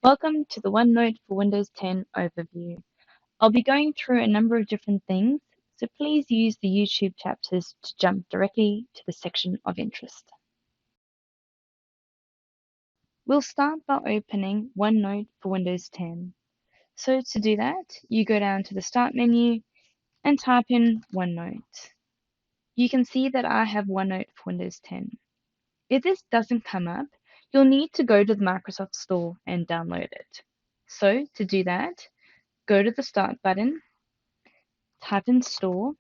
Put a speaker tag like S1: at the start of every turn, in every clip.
S1: Welcome to the OneNote for Windows 10 overview. I'll be going through a number of different things, so please use the YouTube chapters to jump directly to the section of interest. We'll start by opening OneNote for Windows 10. So to do that, you go down to the Start menu and type in OneNote. You can see that I have OneNote for Windows 10. If this doesn't come up, you'll need to go to the Microsoft Store and download it. So to do that, go to the Start button, type in Store,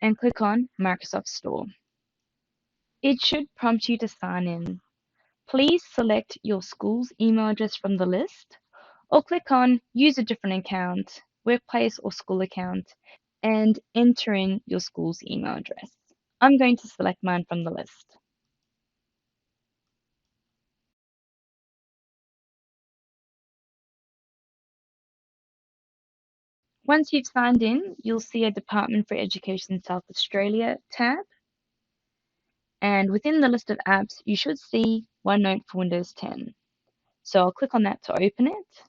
S1: and click on Microsoft Store. It should prompt you to sign in. Please select your school's email address from the list, or click on Use a different account, workplace or school account, and enter in your school's email address. I'm going to select mine from the list. Once you've signed in, you'll see a Department for Education South Australia tab. And within the list of apps, you should see OneNote for Windows 10. So I'll click on that to open it.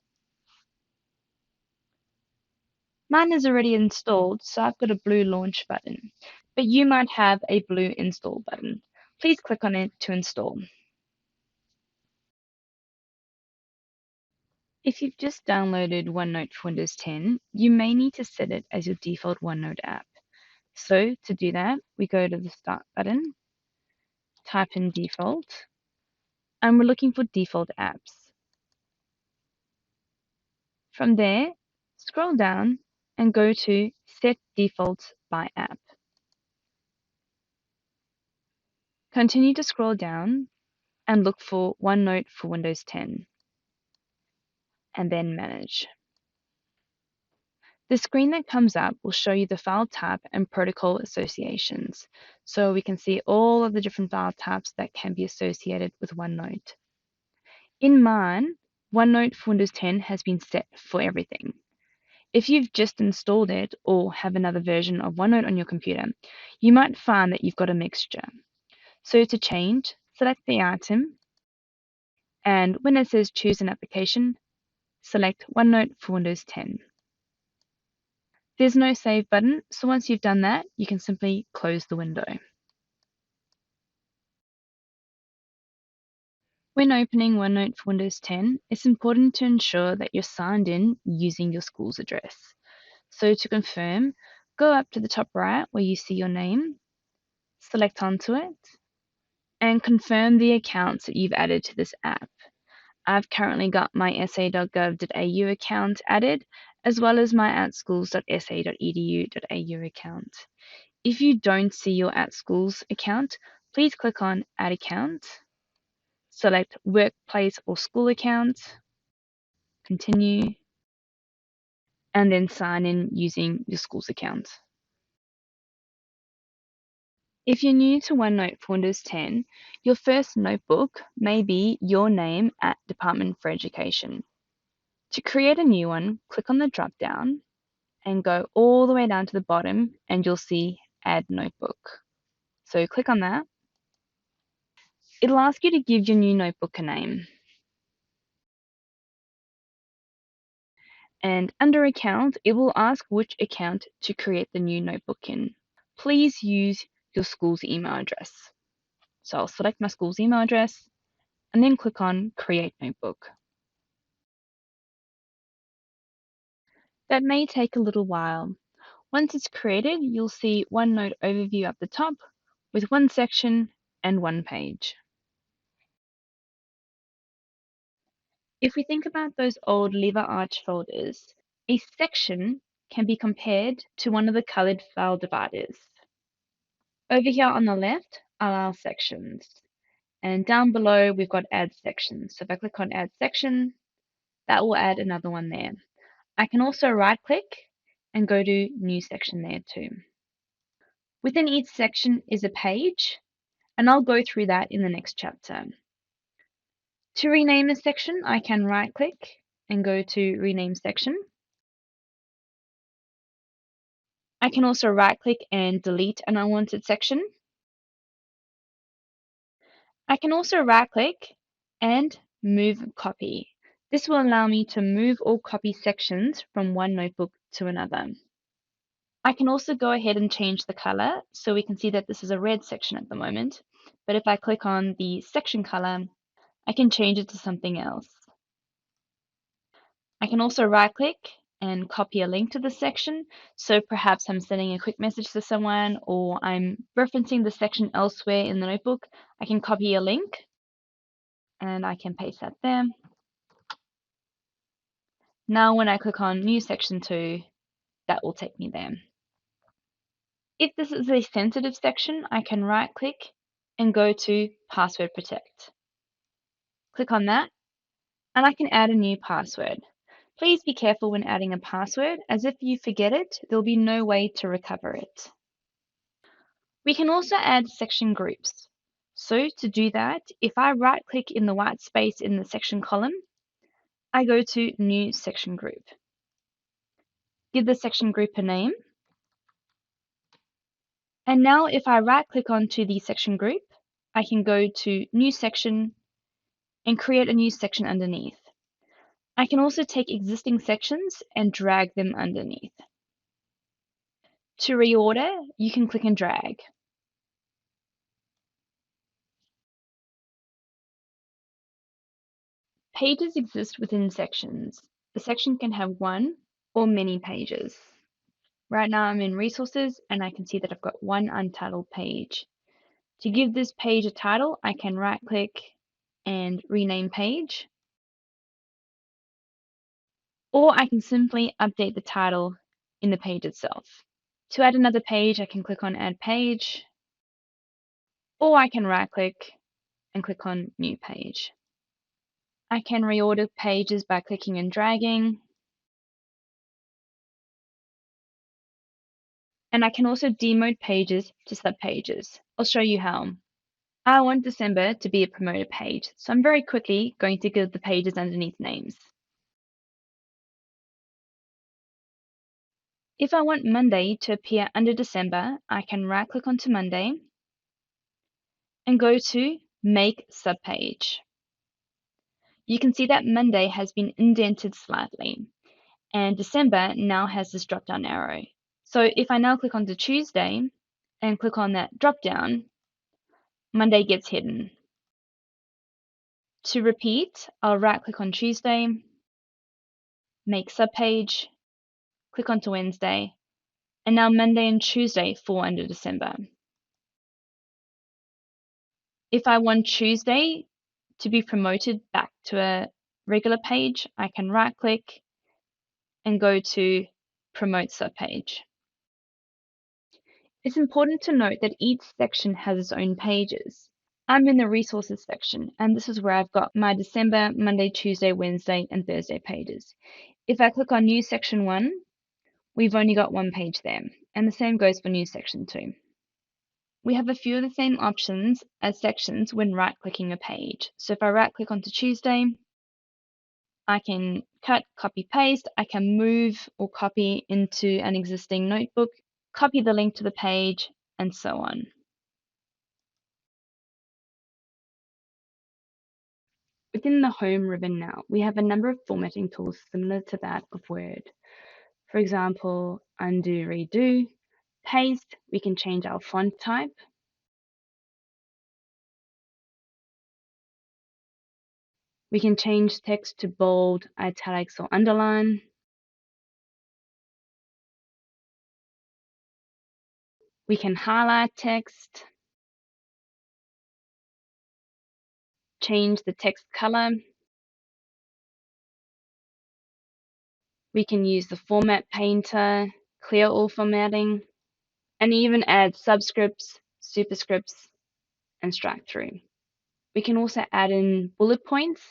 S1: Mine is already installed, so I've got a blue launch button, but you might have a blue install button. Please click on it to install. If you've just downloaded OneNote for Windows 10, you may need to set it as your default OneNote app. So to do that, we go to the Start button, type in default, and we're looking for default apps. From there, scroll down and go to Set Defaults by App. Continue to scroll down and look for OneNote for Windows 10, and then Manage. The screen that comes up will show you the file type and protocol associations, so we can see all of the different file types that can be associated with OneNote. In mine, OneNote for Windows 10 has been set for everything. If you've just installed it or have another version of OneNote on your computer, you might find that you've got a mixture. So to change, select the item, and when it says Choose an application, select OneNote for Windows 10. There's no save button, so once you've done that, you can simply close the window. When opening OneNote for Windows 10, it's important to ensure that you're signed in using your school's address. So to confirm, go up to the top right where you see your name, select onto it, and confirm the accounts that you've added to this app. I've currently got my sa.gov.au account added, as well as my atschools.sa.edu.au account. If you don't see your @schools account, please click on Add Account, select Workplace or School Account, Continue, and then sign in using your school's account. If you're new to OneNote for Windows 10, your first notebook may be your name at Department for Education. To create a new one, click on the drop-down and go all the way down to the bottom and you'll see Add Notebook. So click on that. It'll ask you to give your new notebook a name. And under Account, it will ask which account to create the new notebook in. Please use your school's email address. So I'll select my school's email address and then click on Create Notebook. That may take a little while. Once it's created, you'll see OneNote Overview at the top with one section and one page. If we think about those old LeverArch folders, a section can be compared to one of the colored file dividers. Over here on the left are our sections, and down below we've got Add Section. So if I click on Add Section, that will add another one there. I can also right click and go to New Section there too. Within each section is a page, and I'll go through that in the next chapter. To rename a section, I can right click and go to Rename Section. I can also right click and delete an unwanted section. I can also right click and move copy. This will allow me to move or copy sections from one notebook to another. I can also go ahead and change the color, so we can see that this is a red section at the moment. But if I click on the section color, I can change it to something else. I can also right-click and copy a link to the section. So perhaps I'm sending a quick message to someone, or I'm referencing the section elsewhere in the notebook. I can copy a link and I can paste that there. Now when I click on New Section 2, that will take me there. If this is a sensitive section, I can right-click and go to Password Protect. Click on that, and I can add a new password. Please be careful when adding a password, as if you forget it, there will be no way to recover it. We can also add section groups. So to do that, if I right-click in the white space in the section column, I go to New Section Group. Give the section group a name. And now if I right-click onto the section group, I can go to New Section and create a new section underneath. I can also take existing sections and drag them underneath. To reorder, you can click and drag. Pages exist within sections. A section can have one or many pages. Right now I'm in Resources and I can see that I've got one untitled page. To give this page a title, I can right-click and rename page. Or I can simply update the title in the page itself. To add another page, I can click on Add Page, or I can right-click and click on New Page. I can reorder pages by clicking and dragging, and I can also demote pages to subpages. I'll show you how. I want December to be a promoted page, so I'm very quickly going to give the pages underneath names. If I want Monday to appear under December, I can right-click onto Monday and go to Make Subpage. You can see that Monday has been indented slightly, and December now has this drop-down arrow. So if I now click onto Tuesday and click on that drop-down, Monday gets hidden. To repeat, I'll right-click on Tuesday, make subpage, click onto Wednesday, and now Monday and Tuesday fall under December. If I want Tuesday to be promoted back to a regular page, I can right-click and go to Promote Subpage. It's important to note that each section has its own pages. I'm in the Resources section, and this is where I've got my December, Monday, Tuesday, Wednesday, and Thursday pages. If I click on New Section 1, we've only got one page there, and the same goes for New Section 2. We have a few of the same options as sections when right-clicking a page. So if I right-click onto Tuesday, I can cut, copy, paste. I can move or copy into an existing notebook, copy the link to the page, and so on. Within the Home ribbon now, we have a number of formatting tools similar to that of Word. For example, undo, redo, paste, we can change our font type. We can change text to bold, italics, or underline. We can highlight text, change the text color. We can use the format painter, clear all formatting, and even add subscripts, superscripts, and strike through. We can also add in bullet points,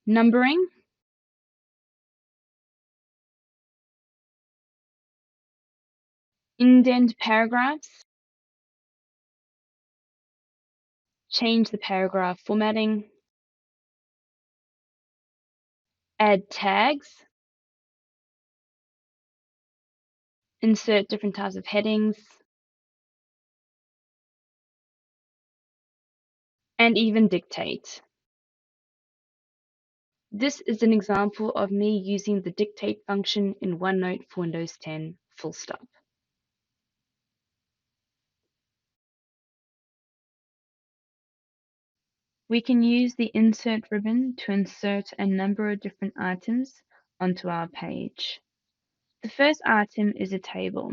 S1: numbering, indent paragraphs, change the paragraph formatting, add tags, insert different types of headings, and even dictate. This is an example of me using the dictate function in OneNote for Windows 10, full stop. We can use the insert ribbon to insert a number of different items onto our page. The first item is a table.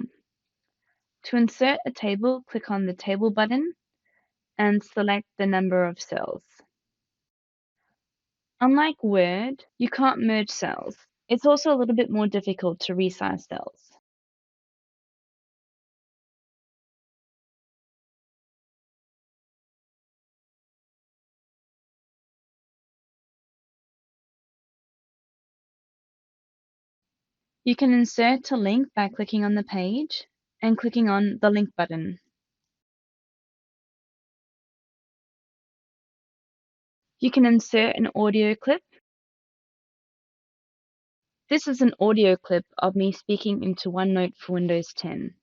S1: To insert a table, click on the Table button and select the number of cells. Unlike Word, you can't merge cells. It's also a little bit more difficult to resize cells. You can insert a link by clicking on the page and clicking on the Link button. You can insert an audio clip. This is an audio clip of me speaking into OneNote for Windows 10.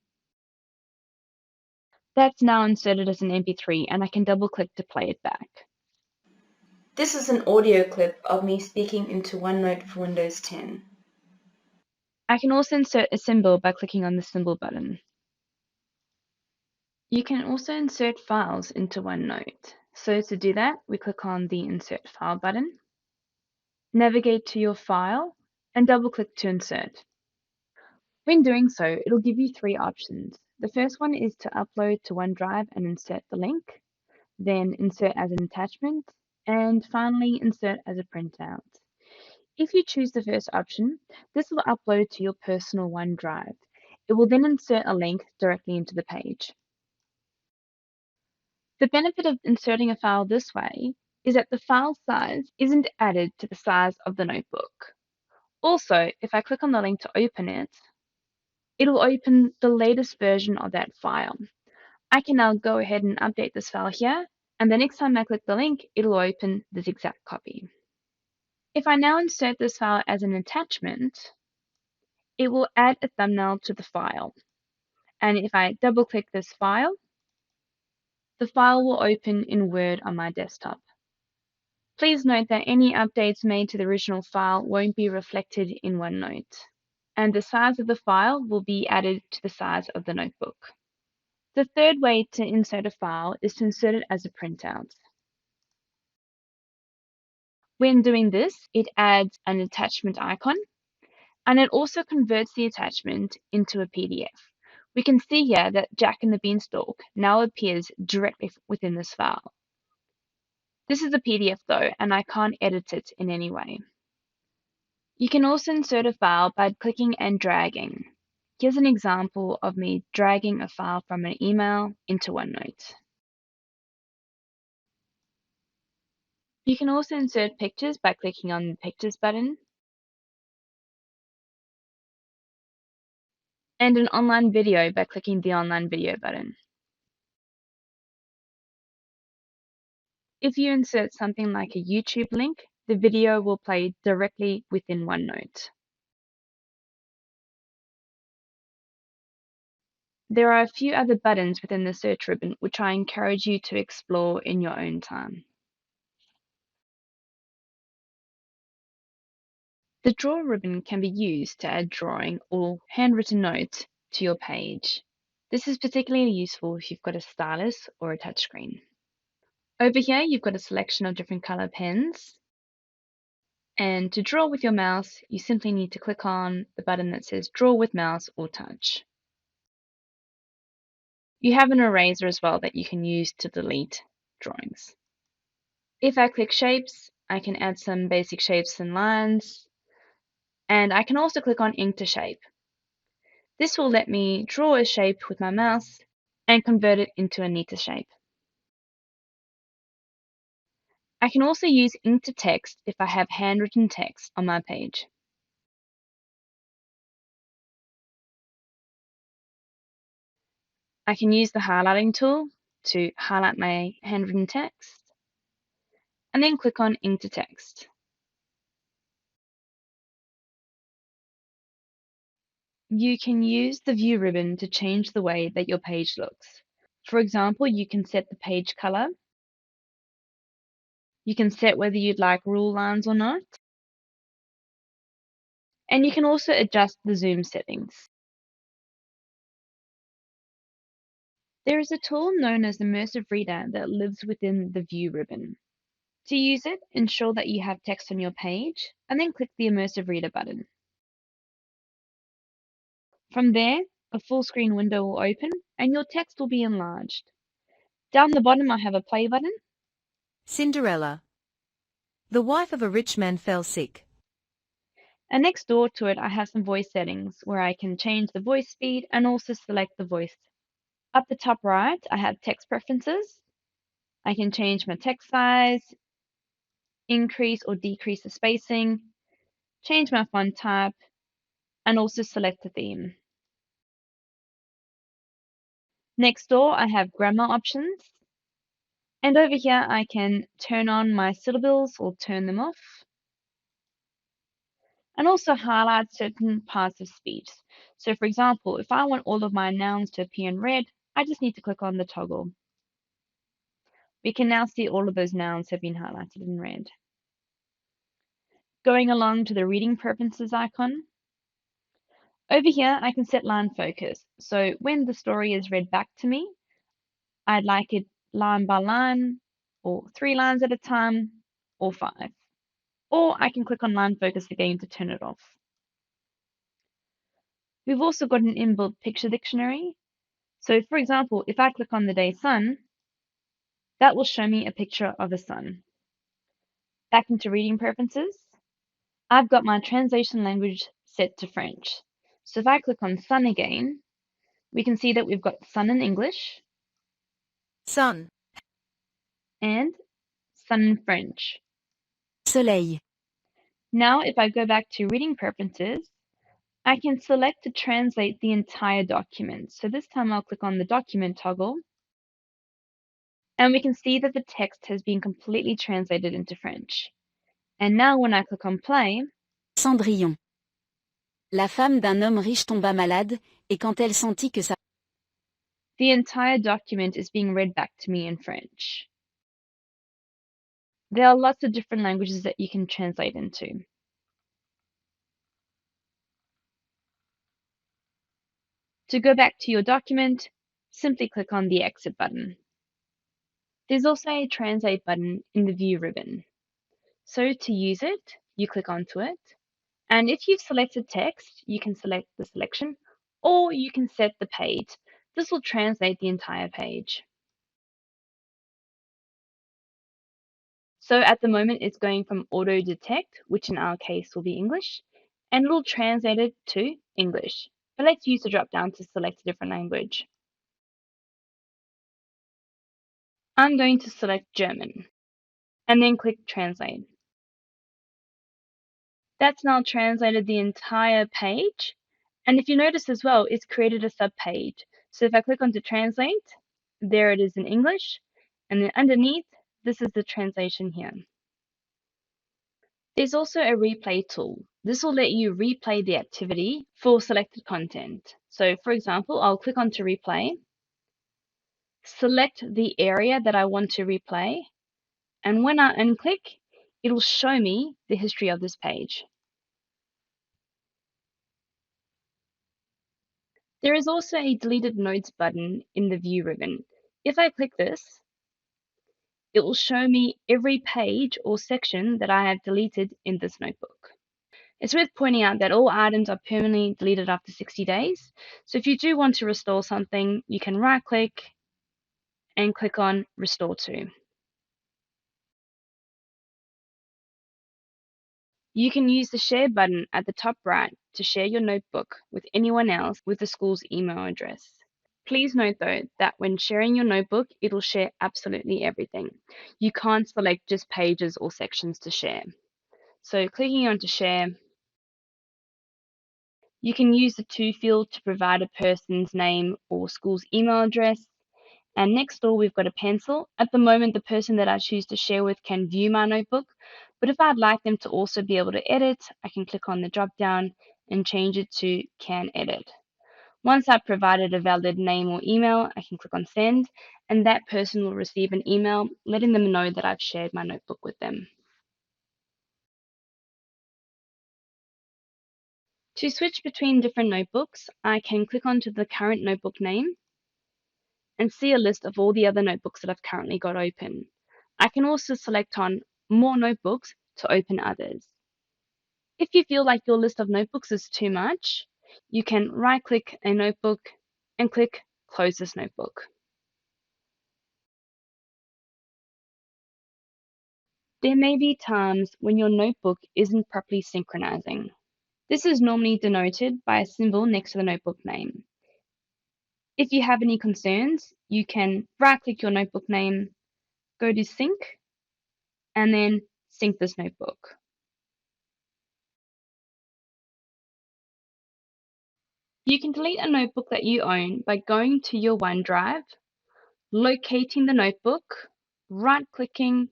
S1: That's now inserted as an MP3 and I can double click to play it back. This is an audio clip of me speaking into OneNote for Windows 10. I can also insert a symbol by clicking on the Symbol button. You can also insert files into OneNote. So to do that, we click on the Insert File button, navigate to your file, and double-click to insert. When doing so, it'll give you three options. The first one is to upload to OneDrive and insert the link, then insert as an attachment, and finally insert as a printout. If you choose the first option, this will upload to your personal OneDrive. It will then insert a link directly into the page. The benefit of inserting a file this way is that the file size isn't added to the size of the notebook. Also, if I click on the link to open it, it'll open the latest version of that file. I can now go ahead and update this file here, and the next time I click the link, it'll open this exact copy. If I now insert this file as an attachment, it will add a thumbnail to the file. And if I double click this file, the file will open in Word on my desktop. Please note that any updates made to the original file won't be reflected in OneNote, and the size of the file will be added to the size of the notebook. The third way to insert a file is to insert it as a printout. When doing this, it adds an attachment icon, and it also converts the attachment into a PDF. We can see here that Jack and the Beanstalk now appears directly within this file. This is a PDF though, and I can't edit it in any way. You can also insert a file by clicking and dragging. Here's an example of me dragging a file from an email into OneNote. You can also insert pictures by clicking on the Pictures button, and an online video by clicking the Online Video button. If you insert something like a YouTube link, the video will play directly within OneNote. There are a few other buttons within the search ribbon which I encourage you to explore in your own time. The Draw ribbon can be used to add drawing or handwritten notes to your page. This is particularly useful if you've got a stylus or a touchscreen. Over here, you've got a selection of different color pens. And to draw with your mouse, you simply need to click on the button that says Draw with Mouse or Touch. You have an eraser as well that you can use to delete drawings. If I click Shapes, I can add some basic shapes and lines. And I can also click on Ink to Shape. This will let me draw a shape with my mouse and convert it into a neater shape. I can also use ink to text if I have handwritten text on my page. I can use the highlighting tool to highlight my handwritten text and then click on ink to text. You can use the View ribbon to change the way that your page looks. For example, you can set the page color You can set whether you'd like rule lines or not. And you can also adjust the zoom settings. There is a tool known as Immersive Reader that lives within the View ribbon. To use it, ensure that you have text on your page, and then click the Immersive Reader button. From there, a full screen window will open, and your text will be enlarged. Down the bottom, I have a play button.
S2: Cinderella. The wife of a rich man fell sick.
S1: And next door to it, I have some voice settings where I can change the voice speed and also select the voice. Up the top right, I have text preferences. I can change my text size, increase or decrease the spacing, change my font type, and also select a theme. Next door, I have grammar options. And over here, I can turn on my syllables or turn them off. And also highlight certain parts of speech. So for example, if I want all of my nouns to appear in red, I just need to click on the toggle. We can now see all of those nouns have been highlighted in red. Going along to the reading preferences icon. Over here, I can set line focus. So when the story is read back to me, I'd like it line by line, or 3 lines at a time, or 5. Or I can click on line focus again to turn it off. We've also got an inbuilt picture dictionary. So for example, if I click on the day sun, that will show me a picture of a sun. Back into reading preferences, I've got my translation language set to French. So if I click on sun again, we can see that we've got sun in English
S2: Sun.
S1: and sun in French.
S2: Soleil.
S1: Now if I go back to reading preferences, I can select to translate the entire document. So this time I'll click on the document toggle, and we can see that the text has been completely translated into French. And now when I click on play,
S2: Cendrillon. La femme d'un homme riche tomba malade, et quand elle sentit que sa...
S1: the entire document is being read back to me in French. There are lots of different languages that you can translate into. To go back to your document, simply click on the Exit button. There's also a Translate button in the View ribbon. So to use it, you click onto it, and if you've selected text, you can select the selection, or you can set the page. This will translate the entire page. So at the moment, it's going from auto detect, which in our case will be English, and it'll translate it to English. But let's use the drop down to select a different language. I'm going to select German and then click Translate. That's now translated the entire page. And if you notice as well, it's created a subpage. So if I click onto Translate, there it is in English. And then underneath, this is the translation here. There's also a replay tool. This will let you replay the activity for selected content. So for example, I'll click onto replay, select the area that I want to replay, and when I unclick, it'll show me the history of this page. There is also a deleted notes button in the view ribbon. If I click this, it will show me every page or section that I have deleted in this notebook. It's worth pointing out that all items are permanently deleted after 60 days. So if you do want to restore something, you can right click and click on Restore To. You can use the Share button at the top right to share your notebook with anyone else with the school's email address. Please note though that when sharing your notebook, it'll share absolutely everything. You can't select just pages or sections to share. So clicking on to share, you can use the To field to provide a person's name or school's email address. And next door, we've got a pencil. At the moment, the person that I choose to share with can view my notebook. But if I'd like them to also be able to edit, I can click on the drop down and change it to Can Edit. Once I've provided a valid name or email, I can click on send, and that person will receive an email letting them know that I've shared my notebook with them. To switch between different notebooks, I can click onto the current notebook name and see a list of all the other notebooks that I've currently got open. I can also select on more notebooks to open others. If you feel like your list of notebooks is too much, you can right-click a notebook and click Close this notebook. There may be times when your notebook isn't properly synchronizing. This is normally denoted by a symbol next to the notebook name. If you have any concerns, you can right-click your notebook name, go to Sync, and then sync this notebook. You can delete a notebook that you own by going to your OneDrive, locating the notebook, right-clicking,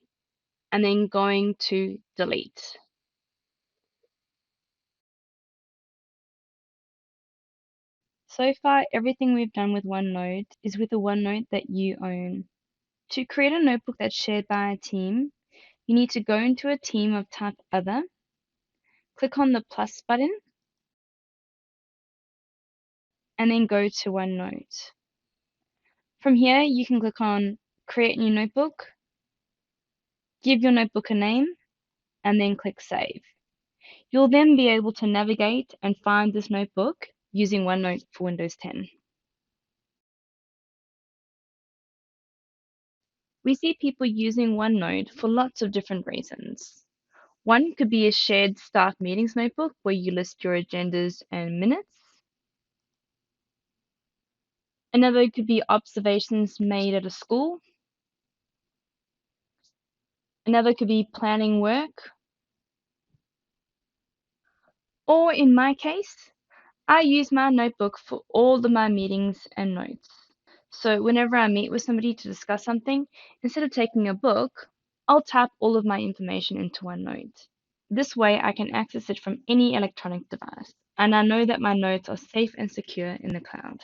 S1: and then going to Delete. So far, everything we've done with OneNote is with a OneNote that you own. To create a notebook that's shared by a team, you need to go into a team of type Other, click on the plus button, and then go to OneNote. From here, you can click on Create New Notebook, give your notebook a name, and then click Save. You'll then be able to navigate and find this notebook using OneNote for Windows 10. We see people using OneNote for lots of different reasons. One could be a shared staff meetings notebook where you list your agendas and minutes. Another could be observations made at a school. Another could be planning work. Or in my case, I use my notebook for all of my meetings and notes. So whenever I meet with somebody to discuss something, instead of taking a book, I'll type all of my information into OneNote. This way I can access it from any electronic device, and I know that my notes are safe and secure in the cloud.